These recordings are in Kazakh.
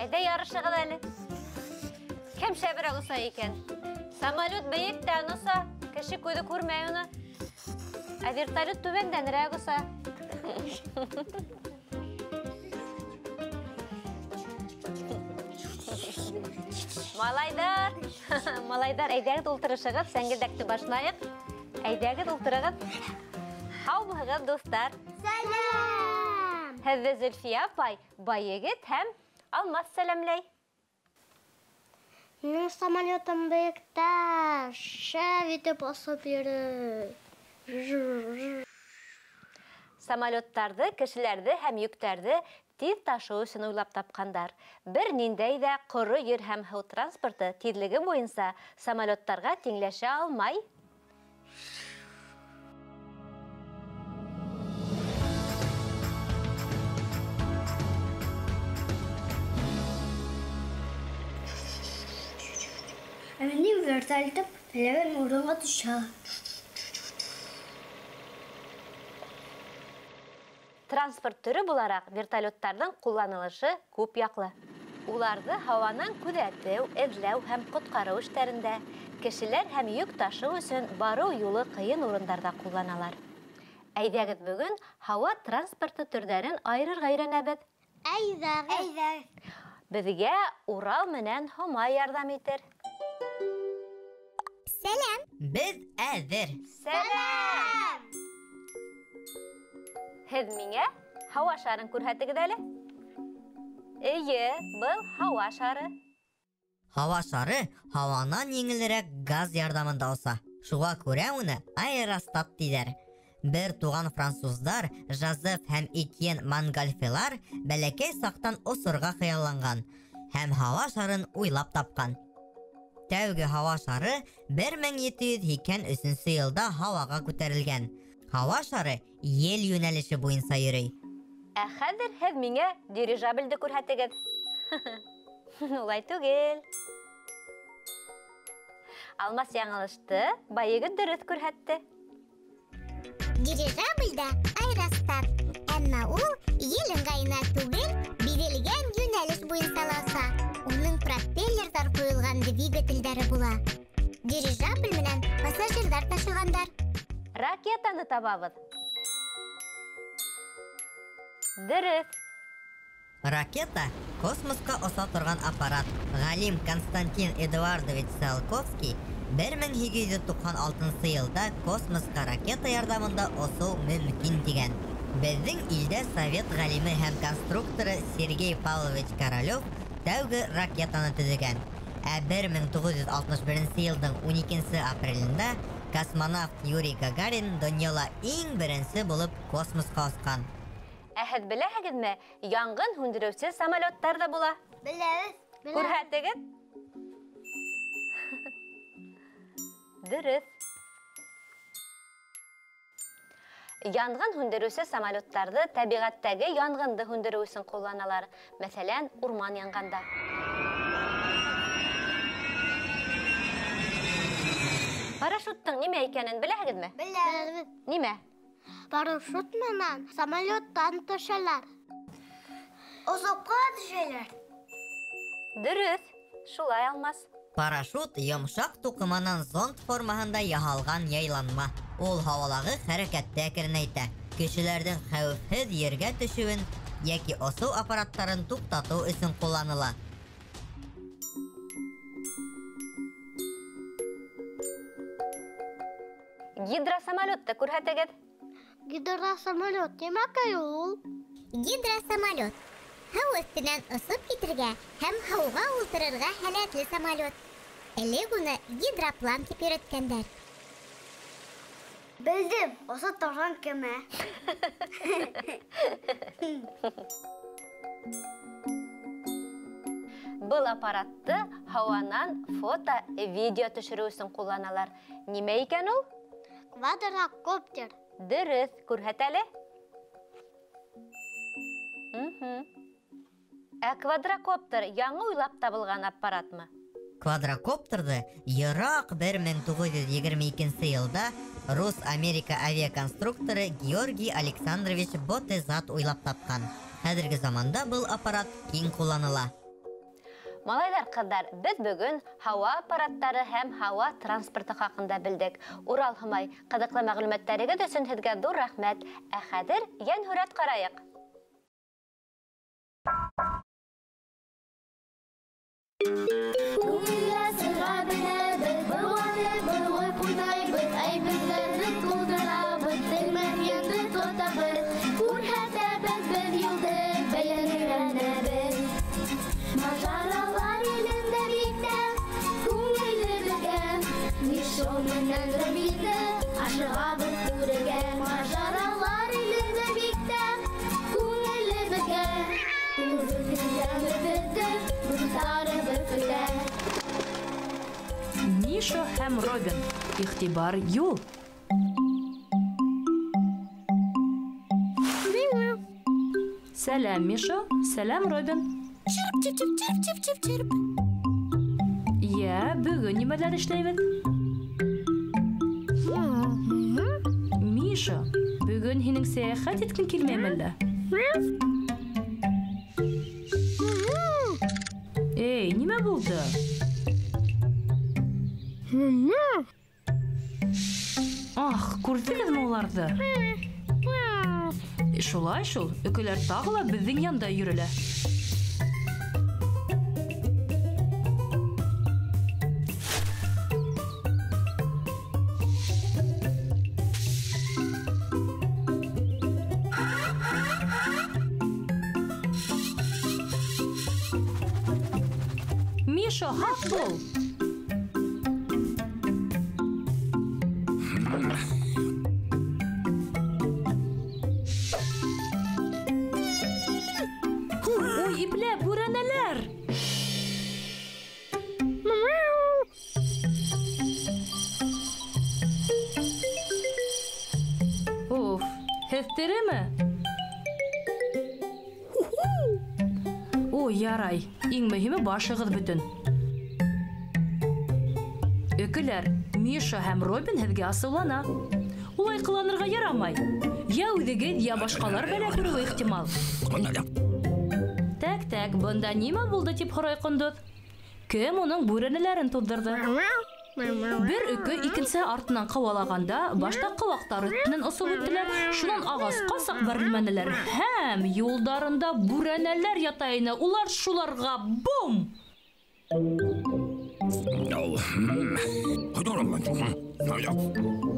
Әйдә ярышығыз әлі. Кем шәбір ұса екен? Самолет бейіктен ұса, кіші көді көрмей оны. Ә вертолет төбенден рәк ұса. Малайдар, әйдәгіт ұлтырышығыз, сәңгілдәкті башынайық. Әйдәгіт ұлтырығыз. Хау бұғығыз, достар. Сәлем! Хәзі Зülfiya апай, байегіт һәм Алмас сәлемлей. Менің самолетім бейікті, шәв етіп асып ері. Самолеттарды, кешеләрді һәм йөктәрді тиз ташу өчен уйлап тапкандар. Бер ниндәй дә коры йөр һәм һау транспорты тизлеге буенча самолеттарга тиңләшә алмай. Әмінен вертолетіп, әлевен орынға түші. Транспорт түрі буларак вертолеттардың кулланылышы күп яклы. Уларды һаваның күзәтү, эзләү һәм коткару эшләрендә, кешеләр һәм йөк ташу өчен бару юлы кыен урындарда кулланалар. Әйдәгез бүген һава транспорты төрләрен айырырга өйрәнәбез. Әйдәгез. Безгә Урал менән Һома ярдәм итер. Сәлем! Без әзер. Сәлем! Һез миңә һава шарын күрһәтегез әле? Әйе, был һава шары. Һава шары һаванан еңелрәк газ ярдәмендә уса. Шуңа күрә уны аэростат диләр. Бер туган француздар Жозеф һәм Этьен Монгольфелар бәләкәй сактан осырга хыялланган һәм һава шарын уйлап тапкан. Тәүге һава шары 1783 елда һавага күтәрелгән. Һава шары ел юнәлеше буенча йөрөй. Ә хәзер һез миңә дирижабльде күрһәтегез. Улай түгел. Алмас яңылышты, байыгы дөрес күрһәтте. Дирижабльдә аэростат. Әмма ул ел ыңғайына түгел, бирелгән юнәлеш буенча ласа. Уның пропеллерлар куелган двигательдәре була. Дирижабль менән пассажирлар ташыгандар. Ракетаны табабыз. Дөрес. Ракета космоска оса торган аппарат. Галим Константин Эдуардович Циолковский 1896 елда космоска ракета ярдәмендә осу мөмкин дигән. Безнең илдә совет галиме һәм конструкторы Сергей Павлович Королёв тәүге ракетаны төзегән. Ә 1961 елның 12 апрелендә космонавт Юрий Гагарин дөньяла иң беренче булып космоска аскан. Ә һез беләһегезме, янгын һүндерүче самолеттар да була? Беләбез. Күрһәтегез. Дөрес. Янгын һүндерүче самолеттарды табигатьтәге янгынды һүндерү өчен кулланалар. Мәсәлән, урман янганда. Парашюттың нимә икәнен беләһегезме? Беләбез. Нимә? Парашют менән самолеттан төшәләр. Озакка төшәләр. Дөрес. Шулай Алмас. Парашют йомшак тукыманан зонт формаһында яһалган яйланма. Ул һавалагы хәрәкәттә кернәйтә. Кешеләрнең хәвефһез ергә төшүен яки осу аппараттарын туктату өчен кулланыла. Гидросамолетты күрһәтегез. Гидросамолет демәк ул? Гидросамолет. Һау өстенән осып китергә һәм һауга ултырырга һәләтле самолет. Элек уны гидроплан дип йөрөткәндәр. Белдем, оса торган кеме. Бұл аппаратты һауанан фото, видео төшерү өчен кулланалар. Нимә икән ул? Квадрокоптер. Дөрес, күрһәт әле. Квадрокоптер яңа уйлап табылган аппаратмы? Квадрокоптерды ерак 1922 елда Рус-Америка авиаконструкторы Георгий Александрович Ботезат уйлап тапкан. Хәзерге заманда был аппарат киң кулланыла. Малайлар, кыздар, без бүген һава аппараттары һәм һава транспорты хакында белдек. Урал Хымай, кызыклы мәгълүматларыгыз өчен сезгә зур рәхмәт. Ә хәзер ян һүрәт караек. Миша һәм Робин. Ихтибар юл. Сәлам, Миша. Сәлам, Робин. Чирп. Я, бүген нимәләр эшләйбез? Миша, бүген һинең сәяхәт иткән килмәйме? Эй, нимә булды? Ах, күрдегезме уларҙы? Шулай шул, өкөләр тагы ла безнең янда йөрөлә. Миша, хат бул. Ой, ипле, бүрәнәләр. Уф, һеҙ тереме? Ой, ярай, иң мөһиме башығыҙ бөтөн. Өкөләр, Миша һәм Робин һеҙгә асыулана. Улай ҡыланырға ярамай. Я үҙегеҙ, я башҡалар бәлә күреүе ихтимал. Так, бында нимә булды тип һорай ҡондоҙ? Кем уның бүрәнәләрен туҙҙырҙы? Бер өкө икенсе артынан ҡыуалаганда, башта ҡыуаҡтар өҫтөнән осоп үттеләр, шунан ағасҡа саҡ бәрелмәнеләр. Һәм юлдарында бүрәнәләр ята ине. Улар шуларға бум!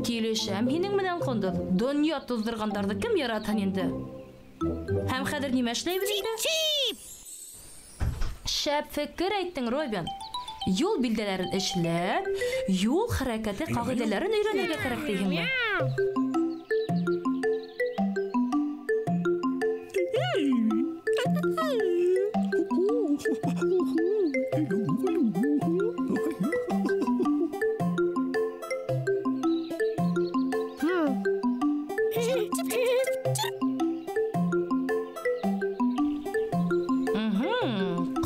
Килешәм һинең менән ҡондоҙ. Донъя туҙҙырғандарҙы кем яратһын инде? Һәм хәҙер нимә эшләйбеҙ инде? Шәп фекер әйттең, Робин. Юл билдәләрен эшләп, юл хәрәкәте ҡағиҙәләрен өйрәнергә кәрәк тиһеңме?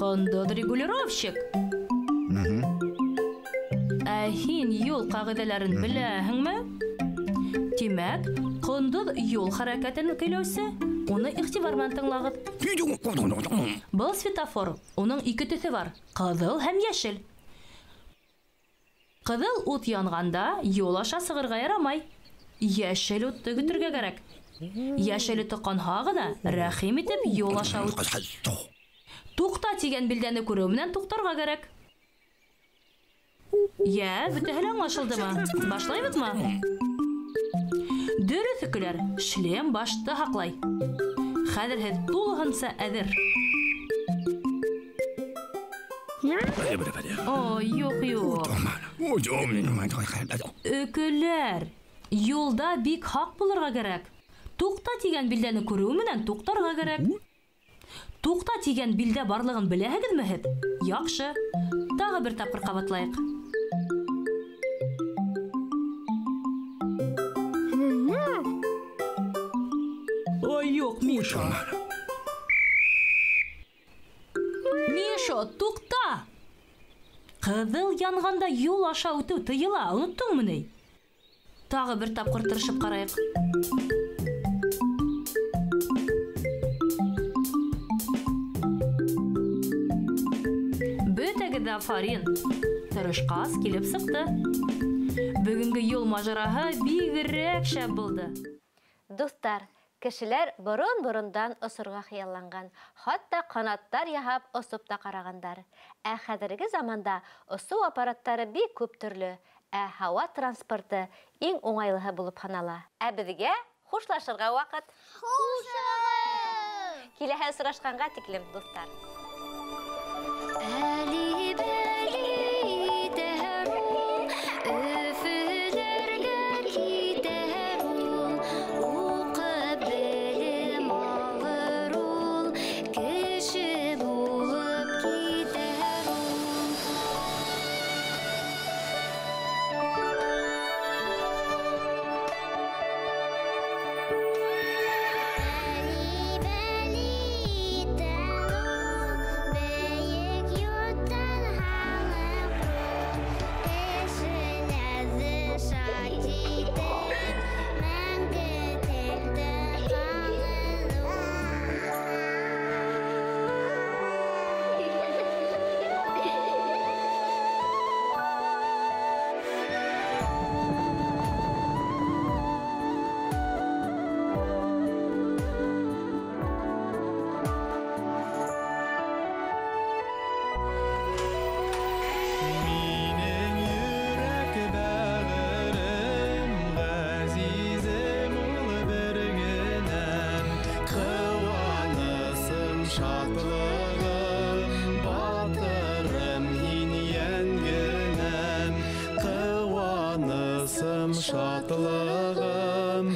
Ҡондоҙ регулировщик. Ә һин юл ҡағиҙәләрен беләһеңме? Тимәк, ҡондоҙ юл хәрәкәтен көйләүсе, уны иғтибар менән тыңлағыҙ. Был светофор, уның ике төҫө бар, ҡыҙыл һәм йәшел. Ҡыҙыл ут янғанда юл аша сығырға ярамай. Йәшел утты көтөргә кәрәк. Йәшеле тоҡанһа ғына, рәхим итеп юл аша үт. Туҡта тигән билдәне күреү менән туҡтарға кәрәк. Я, бөтәһе лә аңлашылдымы? Башлайбыҙмы? Дөрөҫ өкөләр, шлем башты һаҡлай. Хәҙер һеҙ тулыһынса әҙер. О, юҡ. Өкөләр, юлда бик һаҡ булырға кәрәк. Туҡта тигән билдәне күреү менән туҡтарға кәрәк. Туҡта тигән билдә барлығын беләһегеҙме һеҙ? Яҡшы. Тағы бер тапҡыр ҡабатлайыҡ. Ой, юҡ, Миша. Миша, туҡта! Ҡыҙыл янғанда юл аша үтеү тыйыла, оноттоңмо ни? Тағы бер тапҡыр тырышып ҡарайыҡ. Бөтәгеҙ ҙә афарин. Тырышҡас килеп сыҡты. Бөгөнгө юл мажараһы бигерәк шәп булды. Дуҫтар, кешеләр борон-борондан осорға хыялланған, хатта ҡанаттар яһап осоп та ҡарағандар. Ә хәҙерге заманда осоу аппараттары бик күп төрлө, ә һауа транспорты иң уңайлыһы булып һанала. Ә беҙгә хушлашырға ваҡыт. Хушлыш! Киләһе осрашҡанға тиклем, дуҫтар. Шатлығым,